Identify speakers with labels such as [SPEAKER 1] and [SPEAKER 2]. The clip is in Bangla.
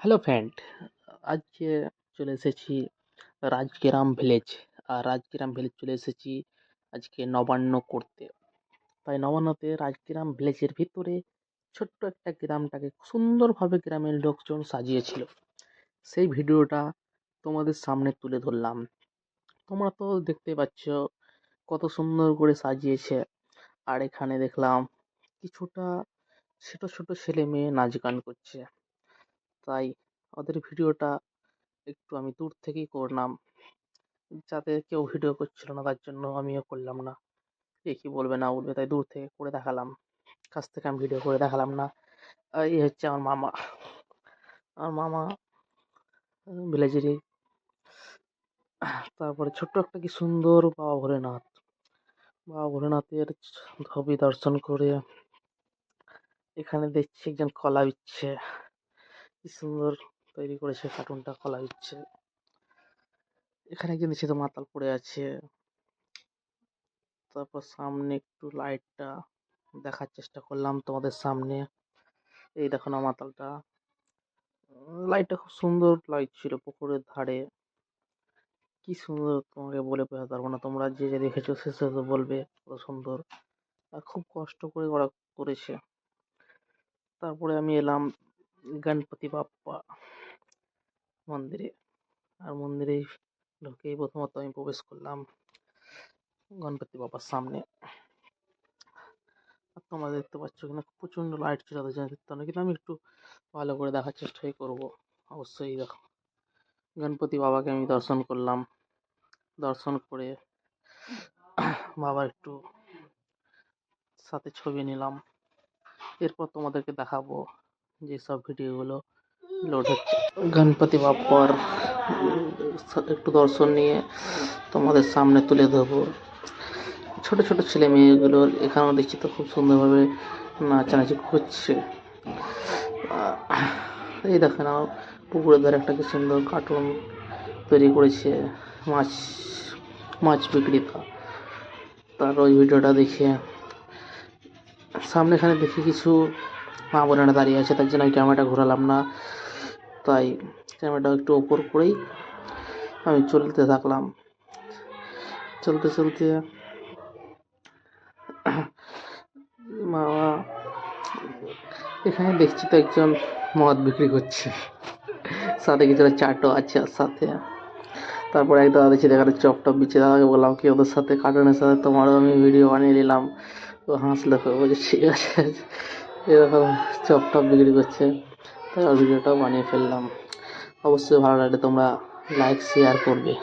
[SPEAKER 1] হ্যালো ফ্রেন্ড, আজকে চলে এসেছি রাজগ্রাম ভিলেজ। আর রাজগ্রাম ভিলেজ চলে এসেছি আজকে নবান্ন করতে। তাই নবান্নতে রাজগ্রাম ভিলেজের ভিতরে ছোট্ট একটা গ্রামটাকে সুন্দরভাবে গ্রামের লোকজন সাজিয়েছিল। সেই ভিডিওটা তোমাদের সামনে তুলে ধরলাম। তোমরা তো দেখতে পাচ্ছ কত সুন্দর করে সাজিয়েছে। আর এখানে দেখলাম কিছুটা ছোট ছোট ছেলে মেয়ে নাচ গান করছে। তাই ওদের ভিডিওটা একটু আমি দূর থেকেই করলাম, যাতে কেউ ভিডিও করছিল না তার জন্য আমিও করলাম না। কে কি বলবে না বলবে, তাই দূর থেকে করে দেখালাম। কাছ থেকে আমি ভিডিও করে দেখালাম না। আর এই হচ্ছে আমার মামা। আমার মামা ভিলেজেরই। তারপরে ছোট্ট একটা কি সুন্দর বাবা ভোলেনাথ। বাবা ভোলেনাথের ছবি দর্শন করে এখানে দেখছি একজন কলা বিচ্ছে। কি সুন্দর তৈরি করেছে কার্টুনটা, কলা বিচ্ছে। এখানে একজন নিচে তো মাতাল পড়ে আছে। তারপর সামনে একটু লাইটটা দেখার চেষ্টা করলাম তোমাদের সামনে। এই দেখো না মাতালটা। লাইটটা খুব সুন্দর লাইট ছিল পুকুরের ধারে। কি সুন্দর তোমাকে বলে বোঝাতে পারবো না, তোমরা যে যে দেখেছো সে সে তো বলবে কত সুন্দর। আর খুব কষ্ট করে ওরা করেছে। তারপরে আমি এলাম গণপতি বাপ্পা মন্দিরে। আর মন্দিরে ঢুকেই প্রথমত আমি প্রবেশ করলাম গণপতি বাপ্পার সামনে। আর তোমরা দেখতে পাচ্ছ কিনা প্রচন্ড লাইট ছিল, তাদের জন্য দেখতে পারো না, কিন্তু আমি একটু ভালো করে দেখার চেষ্টাই করবো। অবশ্যই দেখো, গণপতি বাবাকে আমি দর্শন করলাম। দর্শন করে বাবার একটু সাথে ছবি নিলাম। এরপর তোমাদেরকে দেখাবো যেসব ভিডিওগুলো লোড হচ্ছে। গণপতি বাপ্পার একটু দর্শন নিয়ে তোমাদের সামনে তুলে ধরবো। ছোট ছোট ছেলে মেয়েগুলো এখানেও দেখছি তো খুব সুন্দরভাবে নাচানাচি করছে। এই দেখে নাও পুকুরের ধারে একটা কি সুন্দর কার্টুন তৈরি করেছে মাছ মাছ বিক্রেতা। তার ওই ভিডিওটা দেখে সামনে এখানে দেখি কিছু মা বোনেরা দাঁড়িয়ে আছে, তার জন্য আমি ক্যামেরাটা ঘোরালাম না। তাই ক্যামেরাটা একটু ওপর করেই আমি চলতে থাকলাম। চলতে চলতে মামা এখানে দেখছি তো একজন মদ বিক্রি করছে, সাথে কিছু চাটও আছে আর সাথে। তারপর এক দাদা দেখছি দেখাতে চপ টপ বিচ্ছে। দাদাকে বললাম কি ওদের সাথে কার্টুনের সাথে তোমারও আমি ভিডিও বানিয়ে নিলাম। তো হাসলে, বলছে ঠিক আছে। এরকম চপ টপ বিক্রি করছে, তাই ওর ভিডিওটাও বানিয়ে ফেললাম। অবশ্যই ভালো লাগলে তোমরা লাইক শেয়ার করবে।